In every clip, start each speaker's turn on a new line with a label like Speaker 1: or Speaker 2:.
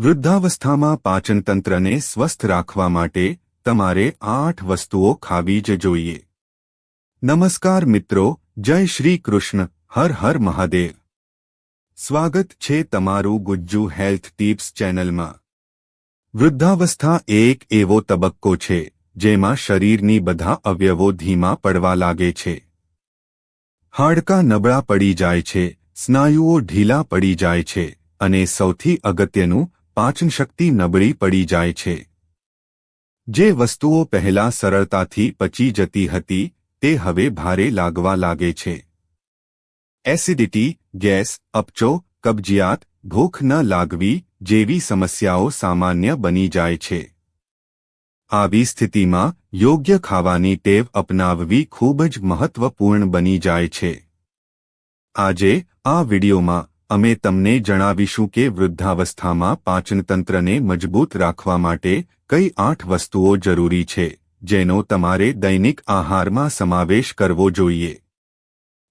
Speaker 1: વૃદ્ધાવસ્થામાં પાચનતંત્રને સ્વસ્થ રાખવા માટે તમારે આ 8 વસ્તુઓ ખાવી જ જોઈએ। નમસ્કાર મિત્રો, જય શ્રી કૃષ્ણ, હર હર મહાદેવ। સ્વાગત છે તમારું ગુજ્જુ હેલ્થ ટિપ્સ ચેનલમાં। વૃદ્ધાવસ્થા એક એવો તબક્કો છે જેમાં શરીરની બધા અવયવો ધીમા પડવા લાગે છે। હાડકાં નબળા પડી જાય છે, સ્નાયુઓ ઢીલા પડી જાય છે અને સૌથી અગત્યનું પાચનશક્તિ નબળી પડી જાય છે। જે વસ્તુઓ પહેલા સરળતાથી પચી જતી હતી તે હવે ભારે લાગવા લાગે છે। એસિડિટી, ગેસ, અપચો, કબજિયાત, ભૂખ ન લાગવી જેવી સમસ્યાઓ સામાન્ય બની જાય છે। આવી સ્થિતિમાં યોગ્ય ખાવાની ટેવ અપનાવવી ખૂબ જ મહત્વપૂર્ણ બની જાય છે। આજે આ વિડિયોમાં અમે તમને જણાવીશું કે વૃદ્ધાવસ્થામાં પાચનતંત્રને મજબૂત રાખવા માટે કઈ 8 વસ્તુઓ જરૂરી છે જેનો તમારે દૈનિક આહારમાં સમાવેશ કરવો જોઈએ।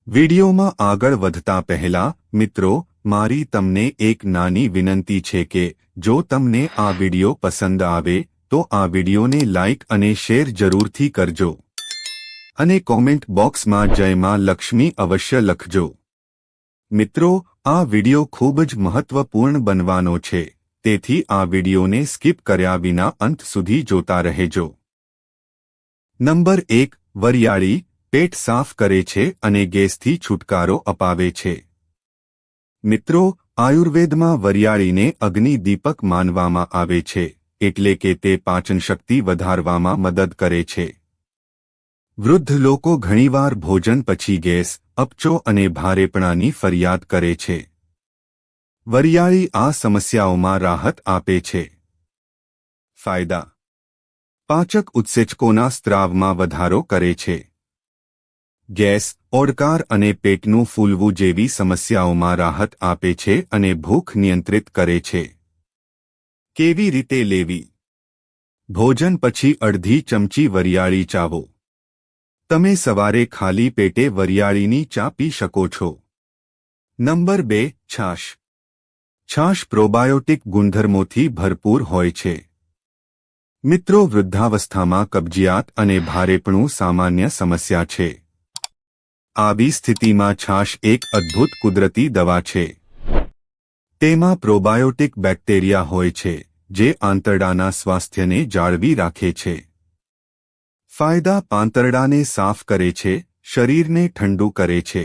Speaker 1: વિડિયોમાં આગળ વધતા પહેલા મિત્રો, મારી તમને એક નાની વિનંતી છે કે જો તમને આ વિડિયો પસંદ આવે તો આ વિડિયોને લાઇક અને શેર જરૂરથી કરજો અને કોમેન્ટ બોક્સમાં જય માં લક્ષ્મી અવશ્ય લખજો। મિત્રો, આ વિડિયો ખૂબ જ મહત્વપૂર્ણ બનવાનો છે, તેથી આ વિડિયોને સ્કીપ કર્યા વિના અંત સુધી જોતા રહેજો। નંબર 1, વરિયાળી પેટ સાફ કરે છે અને ગેસથી છુટકારો અપાવે છે। મિત્રો, આયુર્વેદમાં વરિયાળીને અગ્નિ દીપક માનવામાં આવે છે, એટલે કે તે પાચનશક્તિ વધારવામાં મદદ કરે છે। વૃદ્ધ લોકો ઘણીવાર ભોજન પછી ગેસ, અપચો અને ભારેપણાની ફરિયાદ કરે છે। વરિયાળી આ સમસ્યાઓમાં રાહત આપે છે। ફાયદા: પાચક ઉત્સેચકોના સ્ત્રાવમાં વધારો કરે છે। ગેસ, ઓડકાર અને પેટનું ફૂલવું જેવી સમસ્યાઓમાં રાહત આપે છે અને ભૂખ નિયંત્રિત કરે છે। કેવી રીતે લેવી? ભોજન પછી અડધી ચમચી વરિયાળી ચાવો। તમે સવારે ખાલી પેટે વરિયાળીની ચા પી શકો છો। નંબર 2, છાશ। છાશ પ્રોબાયોટિક ગુણધર્મોથી ભરપૂર હોય છે। મિત્રો, વૃદ્ધાવસ્થામાં કબજિયાત અને ભારેપણું સામાન્ય સમસ્યા છે। આવી સ્થિતિમાં છાશ એક અદ્ભુત કુદરતી દવા છે। તેમાં પ્રોબાયોટિક બેક્ટેરિયા હોય છે જે આંતરડાના સ્વાસ્થ્યને જાળવી રાખે છે। ફાયદા: પાંતરડાને સાફ કરે છે, શરીરને ઠંડુ કરે છે,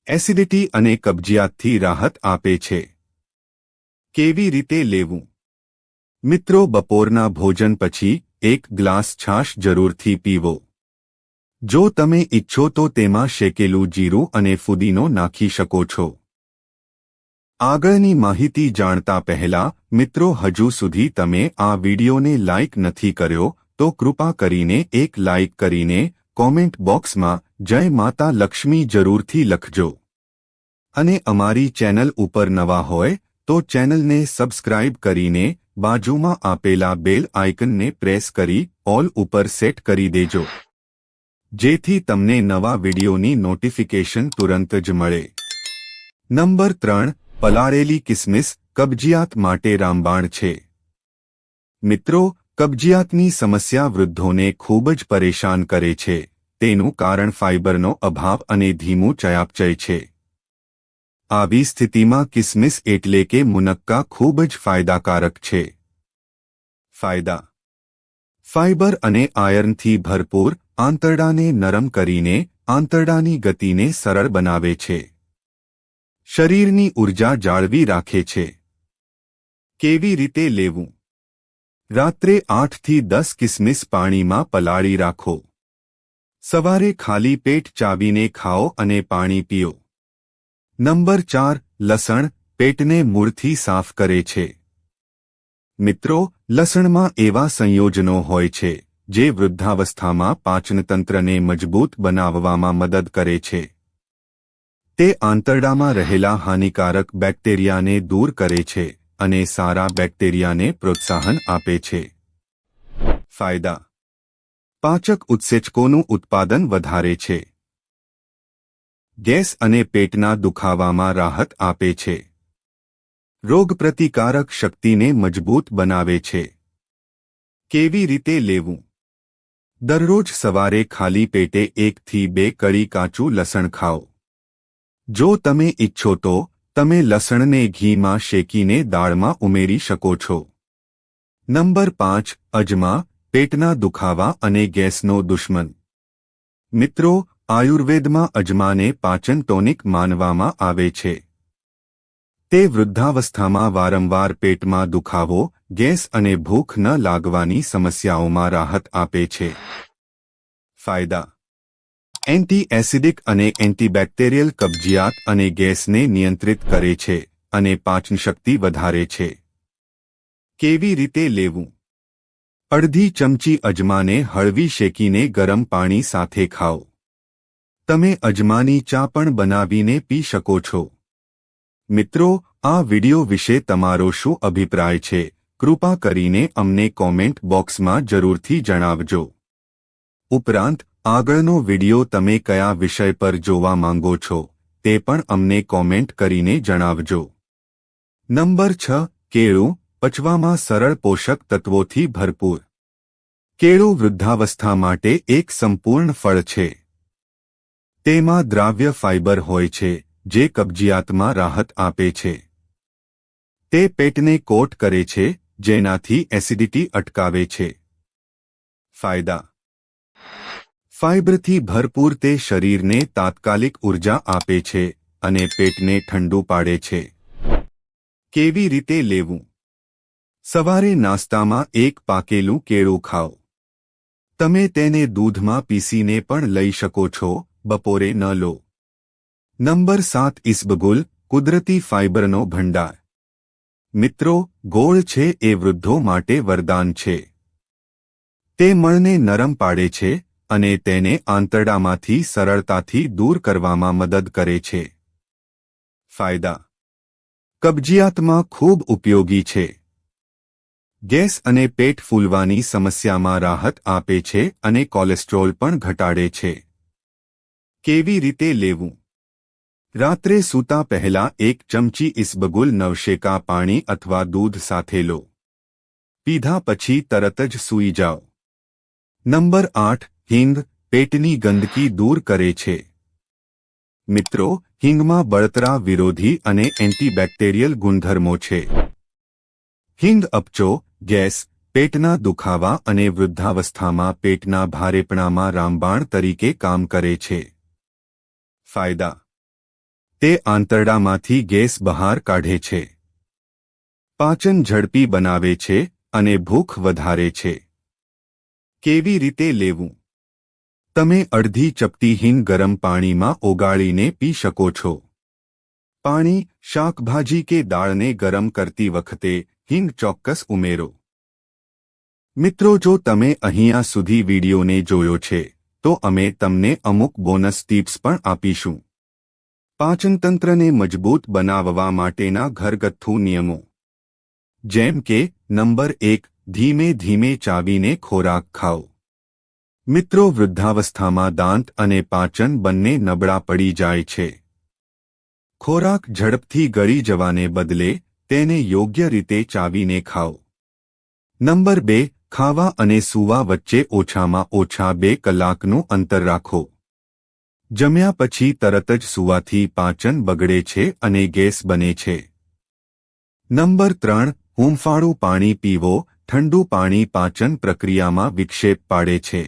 Speaker 1: એસિડિટી અને કબજિયાતથી રાહત આપે છે। કેવી રીતે લેવું? મિત્રો, બપોરના ભોજન પછી 1 ગ્લાસ છાશ જરૂરથી પીવો। જો તમે ઈચ્છો તો તેમાં શેકેલું જીરું અને ફુદીનો નાખી શકો છો। આગળની માહિતી જાણતા પહેલા મિત્રો, હજુ સુધી તમે આ વિડિયોને લાઇક નથી કર્યો તો કૃપા કરીને એક લાઇક કરીને કોમેન્ટ બોક્સમાં જય માતા લક્ષ્મી જરૂરથી લખજો અને અમારી ચેનલ ઉપર નવા હોય તો ચેનલને સબસ્ક્રાઇબ કરીને બાજુમાં આપેલા બેલ આઇકનને પ્રેસ કરી ઓલ ઉપર સેટ કરી દેજો, જેથી તમને નવા વિડિયોની નોટિફિકેશન તુરંત જ મળે। નંબર 3, પલાળેલી કિસમિસ કબજિયાત માટે રામબાણ છે। મિત્રો, કબજિયાતની સમસ્યા વૃદ્ધોને ખૂબ જ પરેશાન કરે છે। તેનું કારણ ફાઇબરનો અભાવ અને ધીમું ચયાપચય છે। આવી સ્થિતિમાં કિસમિસ એટલે કે મુનક્કા ખૂબ જ ફાયદાકારક છે। ફાયદા: ફાઇબર અને આયર્નથી ભરપૂર, આંતરડાને નરમ કરીને આંતરડાની ગતિને સરળ બનાવે છે। શરીરની ઊર્જા જાળવી રાખે છે। કેવી રીતે લેવું? રાત્રે 8 થી 10 કિસમિસ પાણીમાં પલાળી રાખો। સવારે ખાલી પેટ ચાવીને ખાઓ અને પાણી પીઓ। નંબર 4, લસણ પેટને મૂળથી સાફ કરે છે। મિત્રો, લસણમાં એવા સંયોજનો હોય છે જે વૃદ્ધાવસ્થામાં પાચનતંત્રને મજબૂત બનાવવામાં મદદ કરે છે। તે આંતરડામાં રહેલા હાનિકારક બેક્ટેરિયાને દૂર કરે છે અને સારા બેક્ટેરિયાને પ્રોત્સાહન આપે છે। ફાયદા: પાચક ઉત્સેચકોનું ઉત્પાદન વધારે છે। ગેસ અને પેટના દુખાવામાં રાહત આપે છે। રોગપ્રતિકારક શક્તિને મજબૂત બનાવે છે. કેવી રીતે લેવું? દરરોજ સવારે ખાલી પેટે 1 થી 2 કળી કાચું લસણ ખાઓ. જો તમે ઈચ્છો તો તમે લસણને ઘીમાં શેકીને દાળમાં ઉમેરી શકો છો. નંબર 5. અજમા, પેટના દુખાવા અને ગેસનો દુશ્મન. મિત્રો, આયુર્વેદમાં અજમાને પાચન ટોનિક માનવામાં આવે છે. તે વૃદ્ધાવસ્થામાં વારંવાર પેટમાં દુખાવો, ગેસ અને ભૂખ ન લાગવાની સમસ્યાઓમાં રાહત આપે છે. ફાયદા: એન્ટી એસિડિક અને એન્ટીબેક્ટેરિયલ, કબજિયાત અને ગેસને નિયંત્રિત કરે છે અને પાચનશક્તિ વધારે છે. કેવી રીતે લેવું? અડધી ચમચી અજમાને હળવી શેકીને ગરમ પાણી સાથે ખાઓ. તમે અજમાની ચા પણ બનાવીને પી શકો છો. મિત્રો, આ વિડિયો વિશે તમારો શું અભિપ્રાય છે? કૃપા કરીને અમને કોમેન્ટ બોક્સમાં જરૂરથી જણાવજો. ઉપરાંત, આગળનો વિડિયો તમે કયા વિષય પર જોવા માંગો છો તે પણ અમને કોમેન્ટ કરીને જણાવજો. નંબર 6. કેળું, પચવામાં સરળ, પોષક તત્વોથી ભરપૂર. કેળું વૃદ્ધાવસ્થા માટે એક સંપૂર્ણ ફળ છે. તેમાં દ્રાવ્ય ફાઇબર હોય છે જે કબજિયાતમાં રાહત આપે છે. તે પેટને કોટ કરે છે, જેનાથી એસિડિટી અટકાવે છે. ફાયદા: ફાઇબરથી ભરપૂર, તે શરીરને તાત્કાલિક ઉર્જા આપે છે અને પેટને ઠંડુ પાડે છે. કેવી રીતે લેવું? સવારે નાસ્તામાં 1 પાકેલું કેળું ખાઓ. તમે તેને દૂધમાં પીસીને પણ લઈ શકો છો, બપોરે ન લો. નંબર 7. ઈસબગુલ, કુદરતી ફાઇબરનો ભંડાર. મિત્રો, ગોળ છે એ વૃદ્ધો માટે વરદાન છે. તે મળને નરમ પાડે છે અને તેને આંતરડામાંથી સરળતાથી દૂર કરવામાં મદદ કરે છે. ફાયદા: કબજિયાતમાં ખૂબ ઉપયોગી છે. ગેસ અને પેટ ફૂલવાની સમસ્યામાં રાહત આપે છે અને કોલેસ્ટ્રોલ પણ ઘટાડે છે. કેવી રીતે લેવું? રાત્રે સૂતા પહેલા 1 ચમચી ઈસબગુલ નવશેકા પાણી અથવા દૂધ સાથે લો. પીધા પછી તરત જ સૂઈ જાઓ. નંબર 8. હિંગ, પેટની ગંદકી દૂર કરે છે. મિત્રો, હિંગમાં બળતરા વિરોધી અને એન્ટીબેક્ટેરિયલ ગુણધર્મો છે. હિંગ અપચો, ગેસ, પેટના દુખાવા અને વૃદ્ધાવસ્થામાં પેટના ભારેપણામાં રામબાણ તરીકે કામ કરે છે. ફાયદા: તે આંતરડામાંથી ગેસ બહાર કાઢે છે. પાચન ઝડપી બનાવે છે અને ભૂખ વધારે છે. કેવી રીતે લેવું? તમે અડધી ચપટી હિંગ ગરમ પાણીમાં ઓગાળીને પી શકો છો. પાણી, શાકભાજી કે દાળને ગરમ કરતી વખતે હિંગ ચોક્કસ ઉમેરો. મિત્રો, જો તમે અહીંયા સુધી વિડીયોને જોયો છે તો અમે તમને અમુક બોનસ ટિપ્સ પણ આપીશું. પાચનતંત્રને મજબૂત બનાવવા માટેના ઘરગથ્થુ નિયમો. જેમ કે નંબર 1. ધીમે ધીમે ચાવીને ખોરાક ખાઓ. મિત્રો, વૃદ્ધાવસ્થામાં દાંત અને પાચન બંને નબળા પડી જાય છે. ખોરાક ઝડપથી ગળી જવાને બદલે તેને યોગ્ય રીતે ચાવીને ખાઓ. નંબર 2. ખાવા અને સૂવા વચ્ચે ઓછામાં ઓછા 2 કલાકનું અંતર રાખો. જમ્યા પછી તરત જ સૂવાથી પાચન બગડે છે અને ગેસ બને છે. નંબર 3. હૂંફાળું પાણી પીવો. ઠંડુ પાણી પાચન પ્રક્રિયામાં વિક્ષેપ પાડે છે.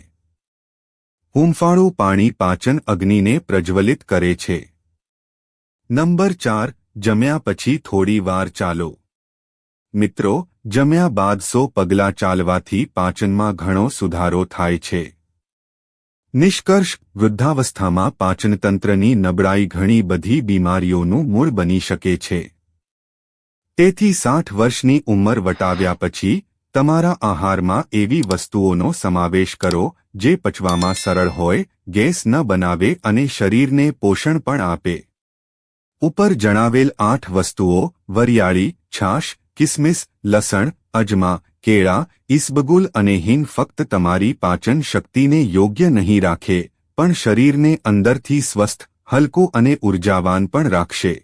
Speaker 1: હૂંફાળું પાણી પાચન અગ્નિને પ્રજ્વલિત કરે છે. નંબર 4. જમ્યા પછી થોડી વાર ચાલો. મિત્રો, જમ્યા બાદ 100 પગલાં ચાલવાથી પાચનમાં ઘણો સુધારો થાય છે. નિષ્કર્ષ: વૃદ્ધાવસ્થામાં પાચનતંત્રની નબળાઈ ઘણી બધી બીમારીઓનું મૂળ બની શકે છે. તેથી 60 વર્ષની ઉંમર વટાવ્યા પછી તમારા આહારમાં એવી વસ્તુઓનો સમાવેશ કરો જે પચવામાં સરળ હોય, ગેસ ન બનાવે અને શરીરને પોષણ પણ આપે. ઉપર જણાવેલ 8 વસ્તુઓ વરિયાળી, છાશ, કિસમિસ, લસણ, અજમા, કેળા, ઈસબગુલ અને હિંગ ફક્ત તમારી પાચન શક્તિને યોગ્ય નહીં રાખે, પણ શરીરને અંદરથી સ્વસ્થ, હલકું અને ઉર્જાવાન પણ રાખશે.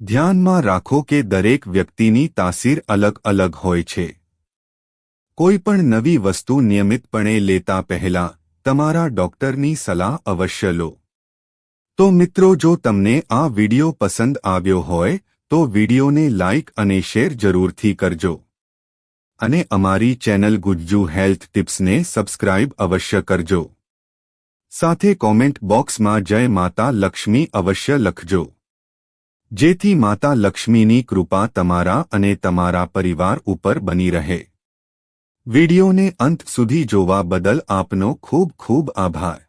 Speaker 1: ધ્યાનમાં રાખો કે દરેક વ્યક્તિની તાસીર અલગ અલગ હોય છે. કોઈ પણ નવી વસ્તુ નિયમિતપણે લેતા પહેલા તમારા ડોક્ટરની સલાહ અવશ્ય લો. તો મિત્રો, જો તમને આ વિડિયો પસંદ આવ્યો હોય તો વિડિયોને લાઇક અને શેર જરૂરથી કરજો. અને અમારી ચેનલ ગુજ્જુ હેલ્થ ટિપ્સને સબસ્ક્રાઇબ અવશ્ય કરજો. સાથે કોમેન્ટ બોક્સમાં જય માતા લક્ષ્મી અવશ્ય લખજો, જેથી માતા લક્ષ્મીની કૃપા તમારા અને તમારા પરિવાર ઉપર બની રહે. વિડિયોને અંત સુધી જોવા બદલ આપનો ખૂબ ખૂબ આભાર.